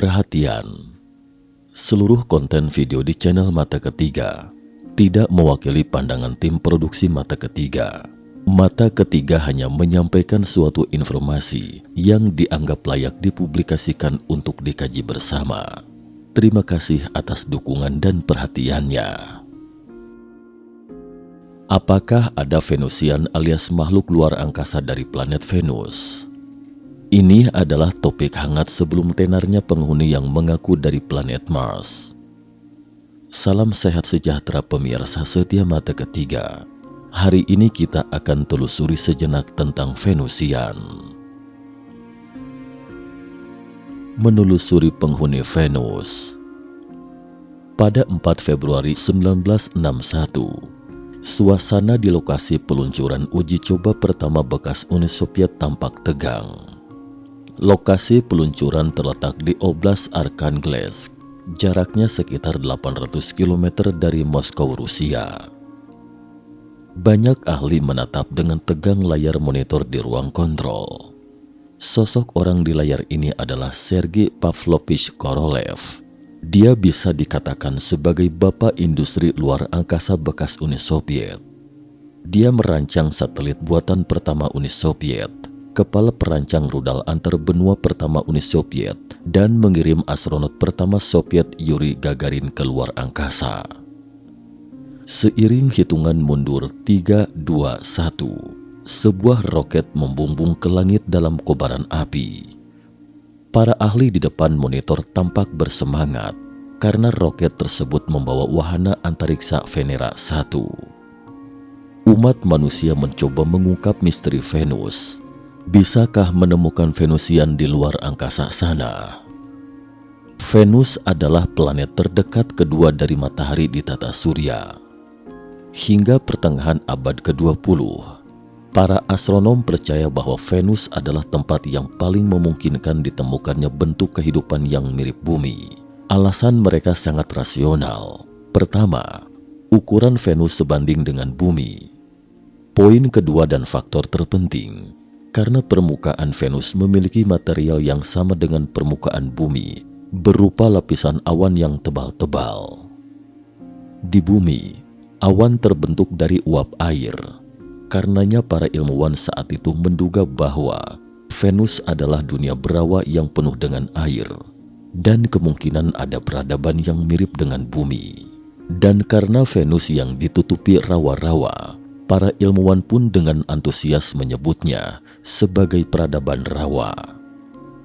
Perhatian, seluruh konten video di channel Mata Ketiga tidak mewakili pandangan tim produksi Mata Ketiga. Mata Ketiga hanya menyampaikan suatu informasi yang dianggap layak dipublikasikan untuk dikaji bersama. Terima kasih atas dukungan dan perhatiannya. Apakah ada Venusian alias makhluk luar angkasa dari planet Venus? Ini adalah topik hangat sebelum tenarnya penghuni yang mengaku dari planet Mars. Salam sehat sejahtera pemirsa setia Mata Ketiga. Hari ini kita akan telusuri sejenak tentang Venusian. Menelusuri penghuni Venus. Pada 4 Februari 1961, suasana di lokasi peluncuran uji coba pertama bekas Uni Soviet tampak tegang. Lokasi peluncuran terletak di Oblast Arkhangelsk, jaraknya sekitar 800 km dari Moskow, Rusia. Banyak ahli menatap dengan tegang layar monitor di ruang kontrol. Sosok orang di layar ini adalah Sergei Pavlovich Korolev. Dia bisa dikatakan sebagai bapak industri luar angkasa bekas Uni Soviet. Dia merancang satelit buatan pertama Uni Soviet, kepala perancang rudal antar benua pertama Uni Soviet, dan mengirim astronot pertama Soviet Yuri Gagarin ke luar angkasa. Seiring hitungan mundur 3, 2, 1, sebuah roket membumbung ke langit dalam kobaran api. Para ahli di depan monitor tampak bersemangat karena roket tersebut membawa wahana antariksa Venera 1. Umat manusia mencoba mengungkap misteri Venus. Bisakah menemukan Venusian di luar angkasa sana? Venus adalah planet terdekat kedua dari matahari di tata surya. Hingga pertengahan abad ke-20, para astronom percaya bahwa Venus adalah tempat yang paling memungkinkan ditemukannya bentuk kehidupan yang mirip bumi. Alasan mereka sangat rasional. Pertama, ukuran Venus sebanding dengan bumi. Poin kedua dan faktor terpenting, karena permukaan Venus memiliki material yang sama dengan permukaan bumi, berupa lapisan awan yang tebal-tebal. Di bumi, awan terbentuk dari uap air. Karenanya para ilmuwan saat itu menduga bahwa Venus adalah dunia berawa yang penuh dengan air, dan kemungkinan ada peradaban yang mirip dengan bumi. Dan karena Venus yang ditutupi rawa-rawa, para ilmuwan pun dengan antusias menyebutnya sebagai peradaban rawa.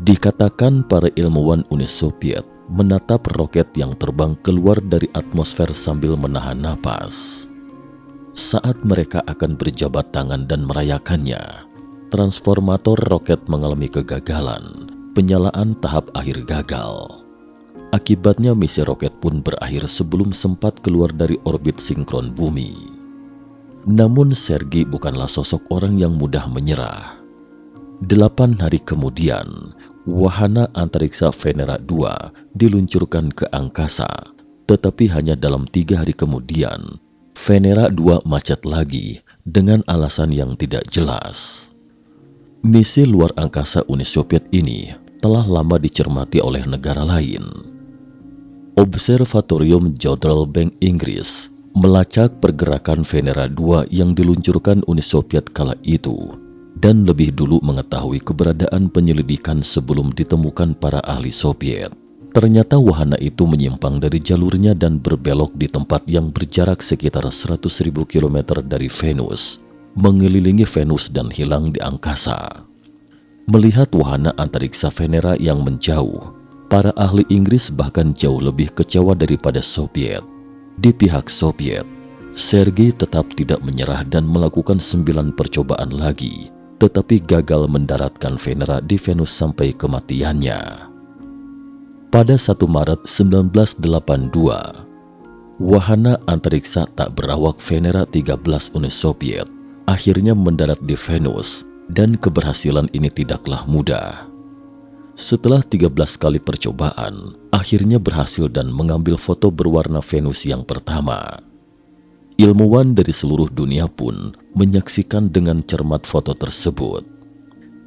Dikatakan para ilmuwan Uni Soviet menatap roket yang terbang keluar dari atmosfer sambil menahan napas. Saat mereka akan berjabat tangan dan merayakannya, transformator roket mengalami kegagalan. Penyalaan tahap akhir gagal. Akibatnya misi roket pun berakhir sebelum sempat keluar dari orbit sinkron bumi. Namun Sergei bukanlah sosok orang yang mudah menyerah. 8 hari kemudian, wahana antariksa Venera 2 diluncurkan ke angkasa. Tetapi hanya dalam 3 hari kemudian, Venera 2 macet lagi dengan alasan yang tidak jelas. Misi luar angkasa Uni Soviet ini telah lama dicermati oleh negara lain. Observatorium Jodrell Bank Inggris melacak pergerakan Venera 2 yang diluncurkan Uni Soviet kala itu dan lebih dulu mengetahui keberadaan penyelidikan sebelum ditemukan para ahli Soviet. Ternyata wahana itu menyimpang dari jalurnya dan berbelok di tempat yang berjarak sekitar 100.000 km dari Venus, mengelilingi Venus dan hilang di angkasa. Melihat wahana antariksa Venera yang menjauh, para ahli Inggris bahkan jauh lebih kecewa daripada Soviet. Di pihak Soviet, Sergei tetap tidak menyerah dan melakukan 9 percobaan lagi, tetapi gagal mendaratkan Venera di Venus sampai kematiannya. Pada 1 Maret 1982, wahana antariksa tak berawak Venera 13 Uni Soviet akhirnya mendarat di Venus, dan keberhasilan ini tidaklah mudah. Setelah 13 kali percobaan, akhirnya berhasil dan mengambil foto berwarna Venus yang pertama. Ilmuwan dari seluruh dunia pun menyaksikan dengan cermat foto tersebut.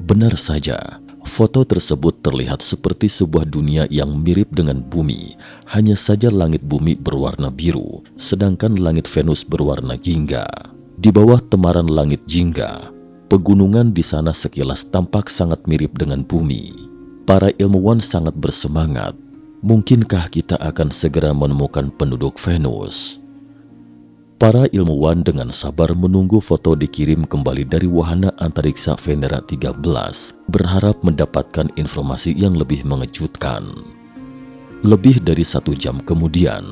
Benar saja, Foto tersebut terlihat seperti sebuah dunia yang mirip dengan bumi, hanya saja langit bumi berwarna biru, sedangkan langit Venus berwarna jingga. Di bawah temaran langit jingga, pegunungan di sana sekilas tampak sangat mirip dengan bumi. Para ilmuwan sangat bersemangat. Mungkinkah kita akan segera menemukan penduduk Venus? Para ilmuwan dengan sabar menunggu foto dikirim kembali dari wahana antariksa Venera 13, berharap mendapatkan informasi yang lebih mengejutkan. Lebih dari 1 jam kemudian,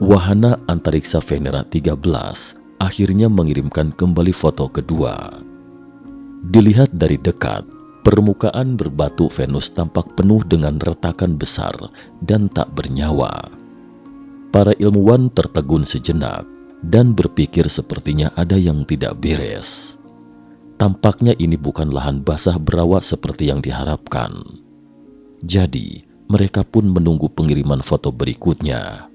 wahana antariksa Venera 13 akhirnya mengirimkan kembali foto kedua. Dilihat dari dekat, permukaan berbatu Venus tampak penuh dengan retakan besar dan tak bernyawa. Para ilmuwan tertegun sejenak dan berpikir sepertinya ada yang tidak beres. Tampaknya ini bukan lahan basah berawak seperti yang diharapkan. Jadi, mereka pun menunggu pengiriman foto berikutnya.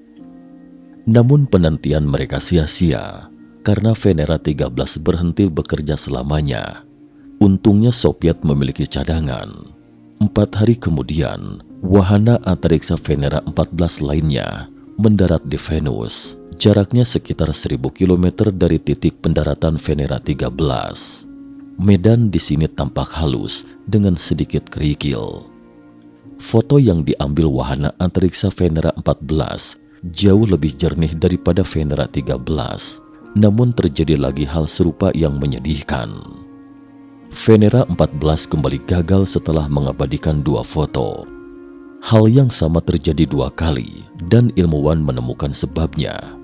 Namun penantian mereka sia-sia karena Venera 13 berhenti bekerja selamanya. Untungnya Soviet memiliki cadangan. 4 hari kemudian, wahana antariksa Venera 14 lainnya mendarat di Venus. Jaraknya sekitar 1000 km dari titik pendaratan Venera 13. Medan di sini tampak halus dengan sedikit kerikil. Foto yang diambil wahana antariksa Venera 14 jauh lebih jernih daripada Venera 13. Namun terjadi lagi hal serupa yang menyedihkan. Venera 14 kembali gagal setelah mengabadikan 2 foto. Hal yang sama terjadi 2 kali dan ilmuwan menemukan sebabnya.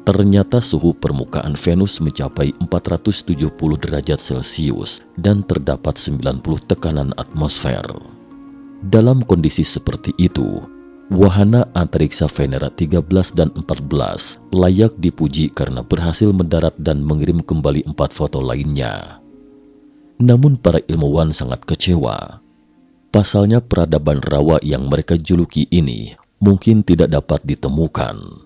Ternyata suhu permukaan Venus mencapai 470 derajat Celcius dan terdapat 90 tekanan atmosfer. Dalam kondisi seperti itu, wahana antariksa Venera 13 dan 14 layak dipuji karena berhasil mendarat dan mengirim kembali 4 foto lainnya. Namun para ilmuwan sangat kecewa. Pasalnya peradaban rawa yang mereka juluki ini mungkin tidak dapat ditemukan.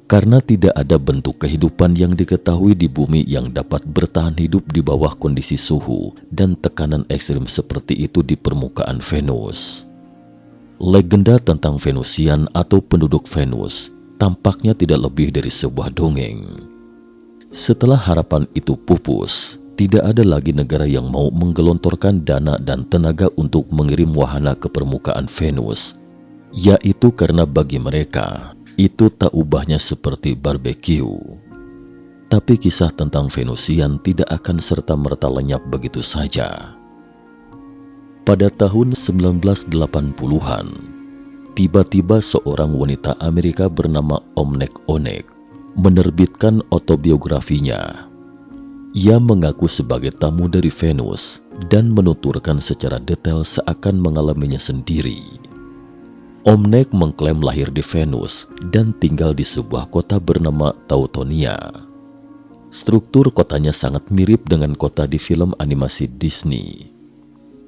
Karena tidak ada bentuk kehidupan yang diketahui di bumi yang dapat bertahan hidup di bawah kondisi suhu dan tekanan ekstrim seperti itu di permukaan Venus. Legenda tentang Venusian atau penduduk Venus tampaknya tidak lebih dari sebuah dongeng. Setelah harapan itu pupus, tidak ada lagi negara yang mau menggelontorkan dana dan tenaga untuk mengirim wahana ke permukaan Venus, yaitu karena bagi mereka itu tak ubahnya seperti barbeque. Tapi kisah tentang Venusian tidak akan serta-merta lenyap begitu saja. Pada tahun 1980-an, tiba-tiba seorang wanita Amerika bernama Omnek Onek menerbitkan autobiografinya. Ia mengaku sebagai tamu dari Venus dan menuturkan secara detail seakan mengalaminya sendiri. Omnek mengklaim lahir di Venus dan tinggal di sebuah kota bernama Teutonia. Struktur kotanya sangat mirip dengan kota di film animasi Disney.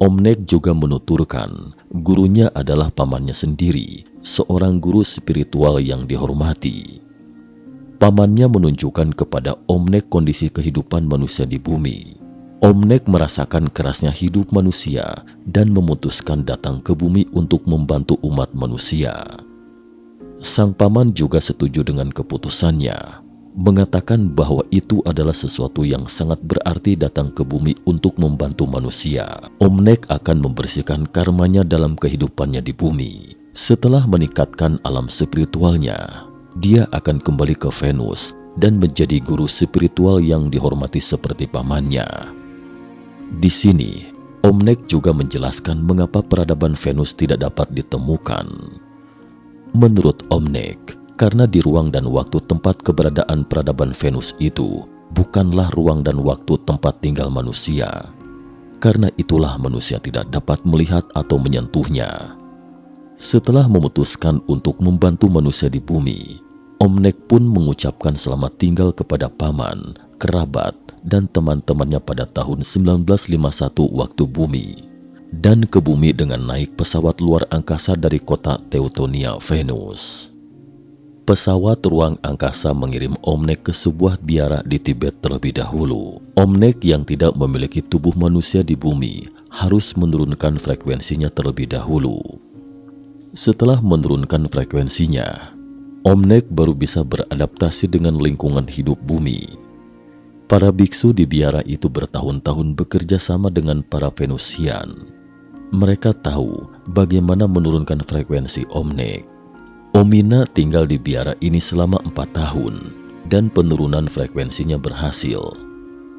Omnek juga menuturkan gurunya adalah pamannya sendiri, seorang guru spiritual yang dihormati. Pamannya menunjukkan kepada Omnek kondisi kehidupan manusia di bumi. Omnek merasakan kerasnya hidup manusia dan memutuskan datang ke bumi untuk membantu umat manusia. Sang paman juga setuju dengan keputusannya, mengatakan bahwa itu adalah sesuatu yang sangat berarti datang ke bumi untuk membantu manusia. Omnek akan membersihkan karmanya dalam kehidupannya di bumi. Setelah meningkatkan alam spiritualnya, dia akan kembali ke Venus dan menjadi guru spiritual yang dihormati seperti pamannya. Di sini, Omnek juga menjelaskan mengapa peradaban Venus tidak dapat ditemukan. Menurut Omnek, karena di ruang dan waktu tempat keberadaan peradaban Venus itu bukanlah ruang dan waktu tempat tinggal manusia. Karena itulah manusia tidak dapat melihat atau menyentuhnya. Setelah memutuskan untuk membantu manusia di bumi, Omnek pun mengucapkan selamat tinggal kepada paman, kerabat, dan teman-temannya pada tahun 1951 waktu bumi, dan ke bumi dengan naik pesawat luar angkasa dari kota Teutonia, Venus. Pesawat ruang angkasa mengirim Omnek ke sebuah biara di Tibet terlebih dahulu. Omnek yang tidak memiliki tubuh manusia di bumi harus menurunkan frekuensinya terlebih dahulu. Setelah menurunkan frekuensinya, Omnek baru bisa beradaptasi dengan lingkungan hidup bumi. Para biksu di biara itu bertahun-tahun bekerja sama dengan para Venusian. Mereka tahu bagaimana menurunkan frekuensi Omnek. Omina tinggal di biara ini selama 4 tahun dan penurunan frekuensinya berhasil.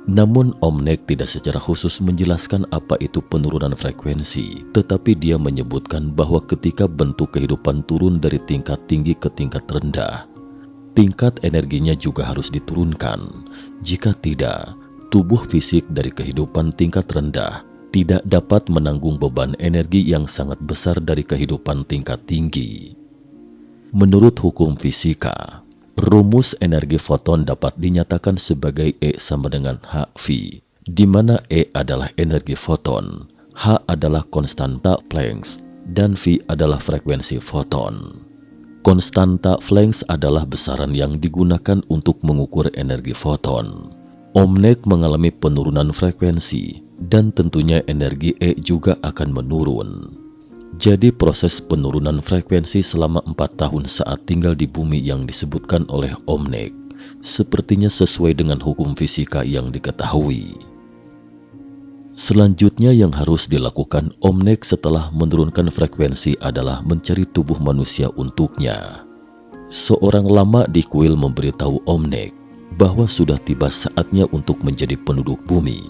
Namun Omnek tidak secara khusus menjelaskan apa itu penurunan frekuensi, tetapi dia menyebutkan bahwa ketika bentuk kehidupan turun dari tingkat tinggi ke tingkat rendah, tingkat energinya juga harus diturunkan. Jika tidak, tubuh fisik dari kehidupan tingkat rendah tidak dapat menanggung beban energi yang sangat besar dari kehidupan tingkat tinggi. Menurut hukum fisika, rumus energi foton dapat dinyatakan sebagai E sama dengan HV, di mana E adalah energi foton, H adalah konstanta Planck, dan V adalah frekuensi foton. Konstanta Planck adalah besaran yang digunakan untuk mengukur energi foton. Omnek mengalami penurunan frekuensi dan tentunya energi E juga akan menurun. Jadi proses penurunan frekuensi selama 4 tahun saat tinggal di bumi yang disebutkan oleh Omnek sepertinya sesuai dengan hukum fisika yang diketahui. Selanjutnya yang harus dilakukan Omnek setelah menurunkan frekuensi adalah mencari tubuh manusia untuknya. Seorang lama di kuil memberitahu Omnek bahwa sudah tiba saatnya untuk menjadi penduduk bumi.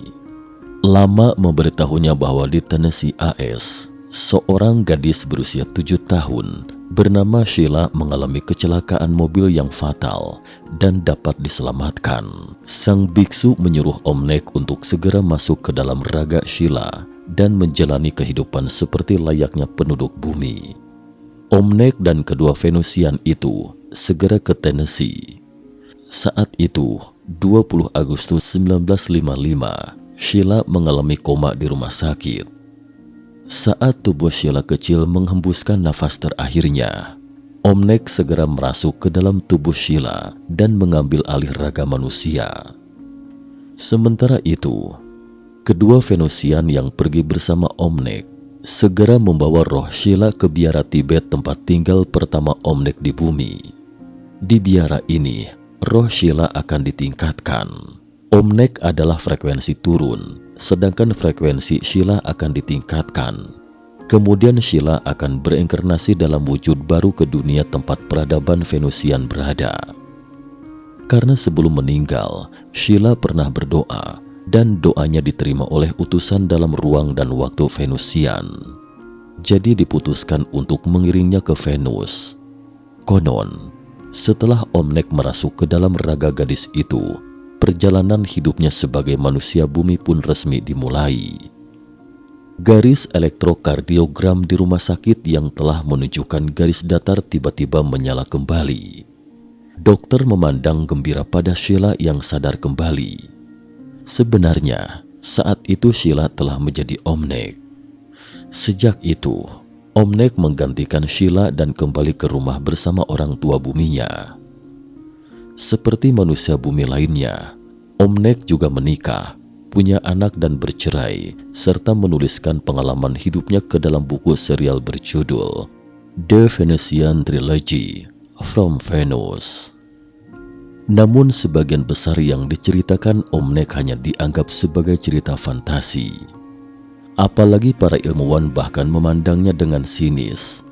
Lama memberitahunya bahwa di Tennessee AS, seorang gadis berusia 7 tahun bernama Sheila mengalami kecelakaan mobil yang fatal dan dapat diselamatkan. Sang biksu menyuruh Omnek untuk segera masuk ke dalam raga Sheila dan menjalani kehidupan seperti layaknya penduduk bumi. Omnek dan kedua Venusian itu segera ke Tennessee. Saat itu, 20 Agustus 1955, Sheila mengalami koma di rumah sakit. Saat tubuh Sheila kecil menghembuskan nafas terakhirnya, Omnek segera merasuk ke dalam tubuh Sheila dan mengambil alih raga manusia. Sementara itu, kedua Venusian yang pergi bersama Omnek segera membawa roh Sheila ke biara Tibet tempat tinggal pertama Omnek di bumi. Di biara ini, roh Sheila akan ditingkatkan. Omnek adalah frekuensi turun, sedangkan frekuensi Sheila akan ditingkatkan. Kemudian Sheila akan berinkarnasi dalam wujud baru ke dunia tempat peradaban Venusian berada. Karena sebelum meninggal, Sheila pernah berdoa dan doanya diterima oleh utusan dalam ruang dan waktu Venusian. Jadi diputuskan untuk mengiringnya ke Venus. Konon, setelah Omnek merasuk ke dalam raga gadis itu, perjalanan hidupnya sebagai manusia bumi pun resmi dimulai. Garis elektrokardiogram di rumah sakit yang telah menunjukkan garis datar tiba-tiba menyala kembali. Dokter memandang gembira pada Sheila yang sadar kembali. Sebenarnya, saat itu Sheila telah menjadi Omnek. Sejak itu, Omnek menggantikan Sheila dan kembali ke rumah bersama orang tua buminya. Seperti manusia bumi lainnya, Omnek juga menikah, punya anak dan bercerai, serta menuliskan pengalaman hidupnya ke dalam buku serial berjudul The Venusian Trilogy from Venus. Namun sebagian besar yang diceritakan Omnek hanya dianggap sebagai cerita fantasi. Apalagi para ilmuwan bahkan memandangnya dengan sinis.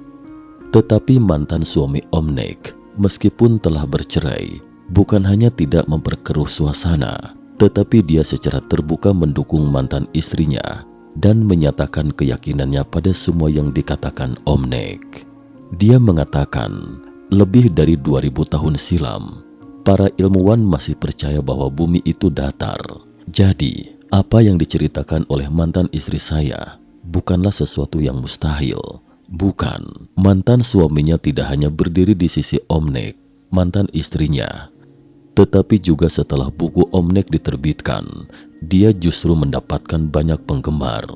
Tetapi mantan suami Omnek, meskipun telah bercerai, bukan hanya tidak memperkeruh suasana, tetapi dia secara terbuka mendukung mantan istrinya dan menyatakan keyakinannya pada semua yang dikatakan Omnek. Dia mengatakan, lebih dari 2000 tahun silam, para ilmuwan masih percaya bahwa bumi itu datar. Jadi, apa yang diceritakan oleh mantan istri saya bukanlah sesuatu yang mustahil. Bukan, mantan suaminya tidak hanya berdiri di sisi Omnek, mantan istrinya, tetapi juga setelah buku Omnek diterbitkan, dia justru mendapatkan banyak penggemar.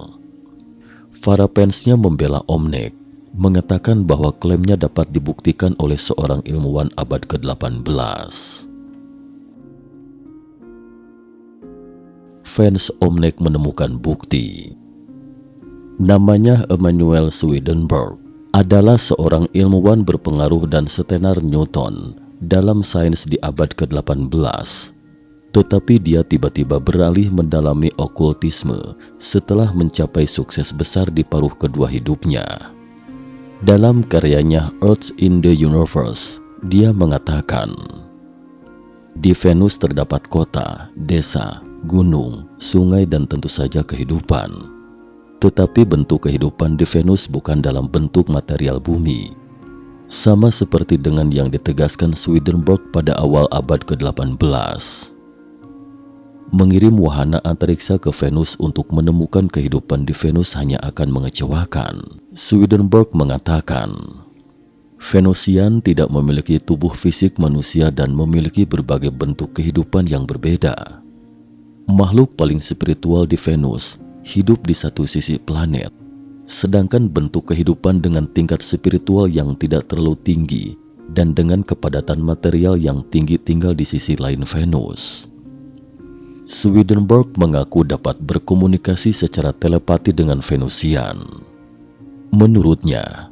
Para fansnya membela Omnek, mengatakan bahwa klaimnya dapat dibuktikan oleh seorang ilmuwan abad ke-18. Fans Omnek menemukan bukti. Namanya Emanuel Swedenborg, adalah seorang ilmuwan berpengaruh dan setenar Newton dalam sains di abad ke-18. Tetapi dia tiba-tiba beralih mendalami okultisme setelah mencapai sukses besar di paruh kedua hidupnya. Dalam karyanya Earth in the Universe, dia mengatakan, di Venus terdapat kota, desa, gunung, sungai, dan tentu saja kehidupan. Tetapi bentuk kehidupan di Venus bukan dalam bentuk material bumi. Sama seperti dengan yang ditegaskan Swedenborg pada awal abad ke-18. Mengirim wahana antariksa ke Venus untuk menemukan kehidupan di Venus hanya akan mengecewakan. Swedenborg mengatakan, Venusian tidak memiliki tubuh fisik manusia dan memiliki berbagai bentuk kehidupan yang berbeda. Makhluk paling spiritual di Venus hidup di satu sisi planet, sedangkan bentuk kehidupan dengan tingkat spiritual yang tidak terlalu tinggi dan dengan kepadatan material yang tinggi tinggal di sisi lain Venus. Swedenborg mengaku dapat berkomunikasi secara telepati dengan Venusian. Menurutnya,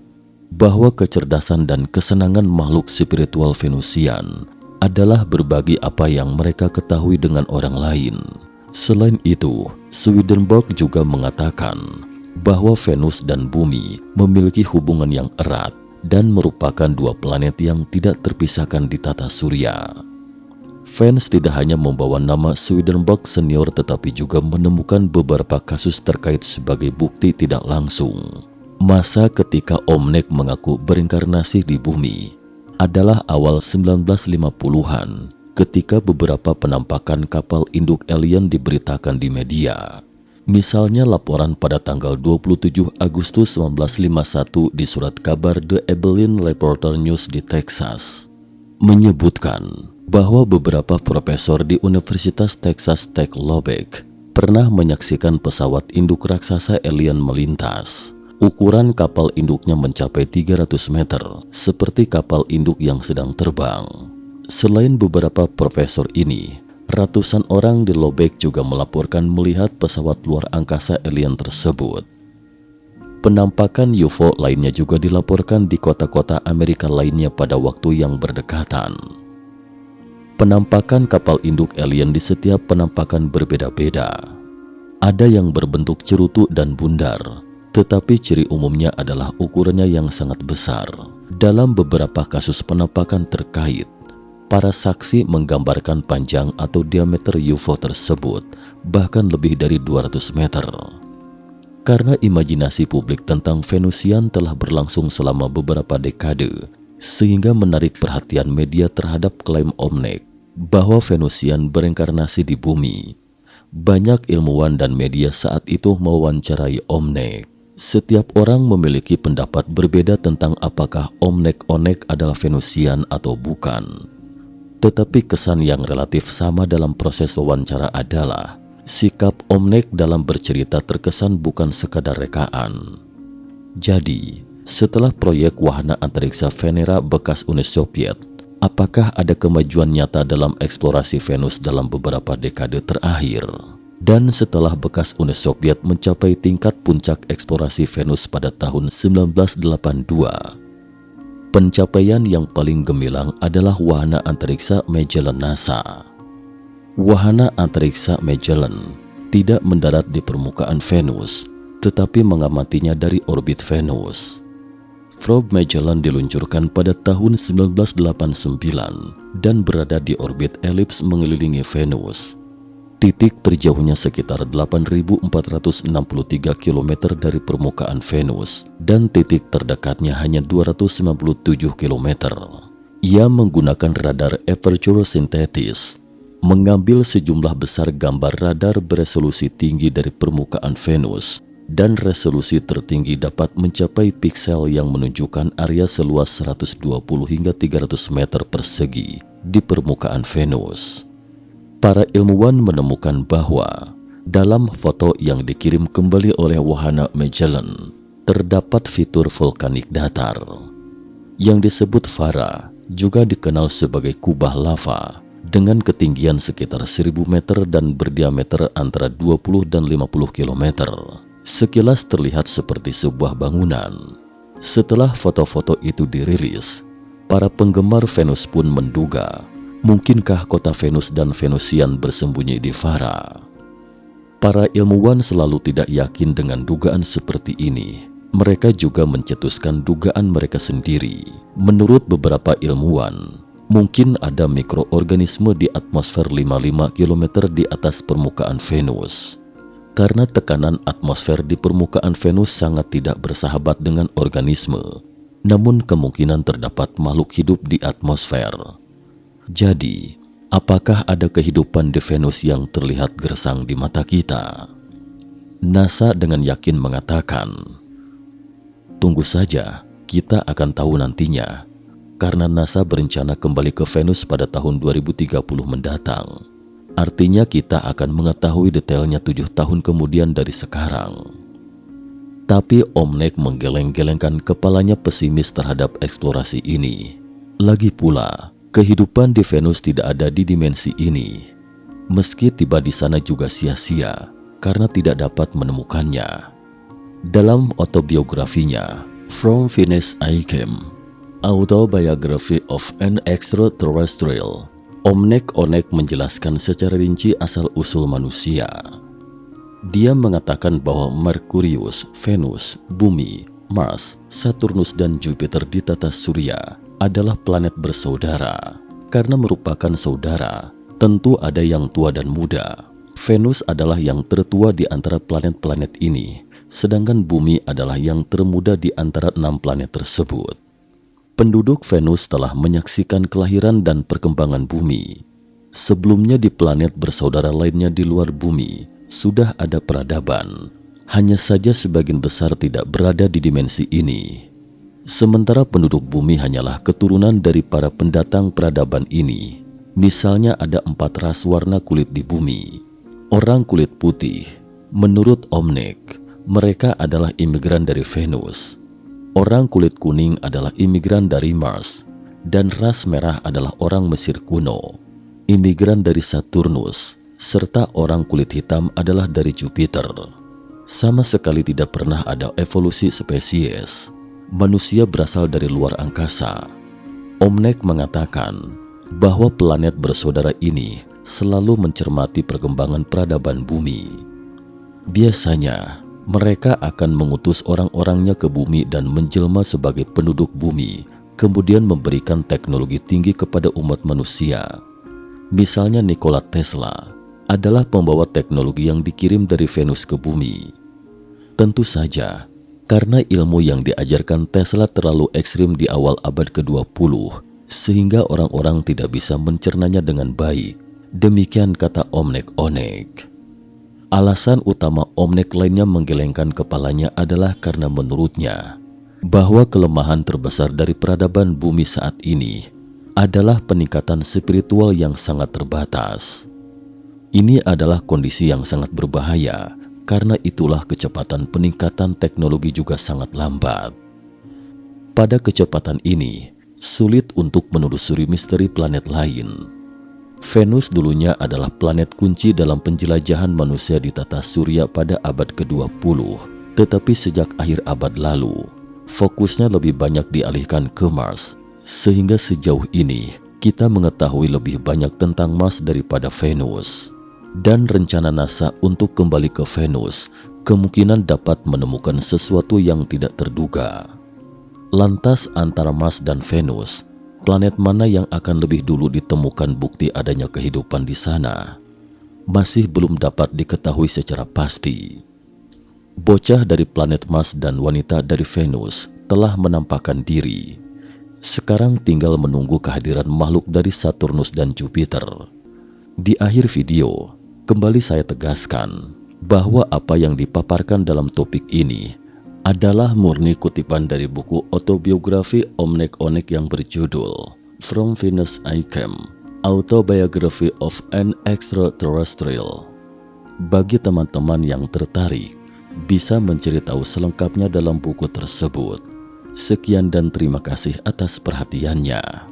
bahwa kecerdasan dan kesenangan makhluk spiritual Venusian adalah berbagi apa yang mereka ketahui dengan orang lain. Selain itu, Swedenborg juga mengatakan bahwa Venus dan Bumi memiliki hubungan yang erat dan merupakan dua planet yang tidak terpisahkan di tata surya. Fans tidak hanya membawa nama Swedenborg senior tetapi juga menemukan beberapa kasus terkait sebagai bukti tidak langsung. Masa ketika Omnek mengaku berinkarnasi di bumi adalah awal 1950-an ketika beberapa penampakan kapal induk alien diberitakan di media. Misalnya laporan pada tanggal 27 Agustus 1951 di surat kabar The Abilene Reporter News di Texas menyebutkan bahwa beberapa profesor di Universitas Texas Tech Lubbock pernah menyaksikan pesawat induk raksasa alien melintas. Ukuran kapal induknya mencapai 300 meter, seperti kapal induk yang sedang terbang. Selain beberapa profesor ini, ratusan orang di Lubbock juga melaporkan melihat pesawat luar angkasa alien tersebut. Penampakan UFO lainnya juga dilaporkan di kota-kota Amerika lainnya pada waktu yang berdekatan. Penampakan kapal induk alien di setiap penampakan berbeda-beda. Ada yang berbentuk cerutu dan bundar, tetapi ciri umumnya adalah ukurannya yang sangat besar. Dalam beberapa kasus penampakan terkait, para saksi menggambarkan panjang atau diameter UFO tersebut bahkan lebih dari 200 meter. Karena imajinasi publik tentang Venusian telah berlangsung selama beberapa dekade, sehingga menarik perhatian media terhadap klaim Omnek bahwa Venusian berinkarnasi di bumi. Banyak ilmuwan dan media saat itu mewawancarai Omnek. Setiap orang memiliki pendapat berbeda tentang apakah Omnek-Onek adalah Venusian atau bukan. Tetapi kesan yang relatif sama dalam proses wawancara adalah sikap Omnek dalam bercerita terkesan bukan sekadar rekaan. Jadi, setelah proyek wahana antariksa Venera bekas Uni Soviet, apakah ada kemajuan nyata dalam eksplorasi Venus dalam beberapa dekade terakhir? Dan setelah bekas Uni Soviet mencapai tingkat puncak eksplorasi Venus pada tahun 1982, pencapaian yang paling gemilang adalah wahana antariksa Magellan NASA. Wahana antariksa Magellan tidak mendarat di permukaan Venus, tetapi mengamatinya dari orbit Venus. Probe Magellan diluncurkan pada tahun 1989 dan berada di orbit elips mengelilingi Venus. Titik terjauhnya sekitar 8.463 km dari permukaan Venus dan titik terdekatnya hanya 297 km. Ia menggunakan radar aperture sintetis, mengambil sejumlah besar gambar radar beresolusi tinggi dari permukaan Venus, dan resolusi tertinggi dapat mencapai piksel yang menunjukkan area seluas 120 hingga 300 meter persegi di permukaan Venus. Para ilmuwan menemukan bahwa dalam foto yang dikirim kembali oleh wahana Magellan terdapat fitur vulkanik datar. Yang disebut Vara juga dikenal sebagai kubah lava dengan ketinggian sekitar 1000 meter dan berdiameter antara 20 dan 50 km. Sekilas terlihat seperti sebuah bangunan. Setelah foto-foto itu dirilis, para penggemar Venus pun menduga, mungkinkah kota Venus dan Venusian bersembunyi di Fara? Para ilmuwan selalu tidak yakin dengan dugaan seperti ini. Mereka juga mencetuskan dugaan mereka sendiri. Menurut beberapa ilmuwan, mungkin ada mikroorganisme di atmosfer 55 km di atas permukaan Venus. Karena tekanan atmosfer di permukaan Venus sangat tidak bersahabat dengan organisme, namun kemungkinan terdapat makhluk hidup di atmosfer. Jadi, apakah ada kehidupan di Venus yang terlihat gersang di mata kita? NASA dengan yakin mengatakan, tunggu saja, kita akan tahu nantinya, karena NASA berencana kembali ke Venus pada tahun 2030 mendatang. Artinya kita akan mengetahui detailnya 7 tahun kemudian dari sekarang. Tapi Omnek menggeleng-gelengkan kepalanya pesimis terhadap eksplorasi ini. Lagi pula, kehidupan di Venus tidak ada di dimensi ini. Meski tiba di sana juga sia-sia karena tidak dapat menemukannya. Dalam autobiografinya, From Venus I Came, Autobiography of an Extraterrestrial, Omnek menjelaskan secara rinci asal-usul manusia. Dia mengatakan bahwa Merkurius, Venus, Bumi, Mars, Saturnus, dan Jupiter di tata surya adalah planet bersaudara. Karena merupakan saudara, tentu ada yang tua dan muda. Venus adalah yang tertua di antara planet-planet ini, sedangkan Bumi adalah yang termuda di antara 6 planet tersebut. Penduduk Venus telah menyaksikan kelahiran dan perkembangan Bumi. Sebelumnya di planet bersaudara lainnya di luar Bumi sudah ada peradaban. Hanya saja sebagian besar tidak berada di dimensi ini. Sementara penduduk Bumi hanyalah keturunan dari para pendatang peradaban ini. Misalnya ada 4 ras warna kulit di Bumi. Orang kulit putih, menurut Omnek, mereka adalah imigran dari Venus. Orang kulit kuning adalah imigran dari Mars, dan ras merah adalah orang Mesir kuno, imigran dari Saturnus, serta orang kulit hitam adalah dari Jupiter. Sama sekali tidak pernah ada evolusi spesies. Manusia berasal dari luar angkasa. Omnek mengatakan bahwa planet bersaudara ini selalu mencermati perkembangan peradaban Bumi. Biasanya, mereka akan mengutus orang-orangnya ke Bumi dan menjelma sebagai penduduk Bumi, kemudian memberikan teknologi tinggi kepada umat manusia. Misalnya Nikola Tesla adalah pembawa teknologi yang dikirim dari Venus ke Bumi. Tentu saja, karena ilmu yang diajarkan Tesla terlalu ekstrim di awal abad ke-20, sehingga orang-orang tidak bisa mencernanya dengan baik. Demikian kata Omnek. Alasan utama Omnek lainnya menggelengkan kepalanya adalah karena menurutnya bahwa kelemahan terbesar dari peradaban Bumi saat ini adalah peningkatan spiritual yang sangat terbatas. Ini adalah kondisi yang sangat berbahaya, karena itulah kecepatan peningkatan teknologi juga sangat lambat. Pada kecepatan ini, sulit untuk menelusuri misteri planet lain. Venus dulunya adalah planet kunci dalam penjelajahan manusia di tata surya pada abad ke-20, tetapi sejak akhir abad lalu, fokusnya lebih banyak dialihkan ke Mars, sehingga sejauh ini kita mengetahui lebih banyak tentang Mars daripada Venus. Dan rencana NASA untuk kembali ke Venus kemungkinan dapat menemukan sesuatu yang tidak terduga. Lantas antara Mars dan Venus, planet mana yang akan lebih dulu ditemukan bukti adanya kehidupan di sana? Masih belum dapat diketahui secara pasti. Bocah dari planet Mars dan wanita dari Venus telah menampakkan diri. Sekarang tinggal menunggu kehadiran makhluk dari Saturnus dan Jupiter. Di akhir video, kembali saya tegaskan bahwa apa yang dipaparkan dalam topik ini adalah murni kutipan dari buku autobiografi Omnek yang berjudul From Venus I Came, Autobiography of an Extraterrestrial. Bagi teman-teman yang tertarik, bisa mencari tahu selengkapnya dalam buku tersebut. Sekian dan terima kasih atas perhatiannya.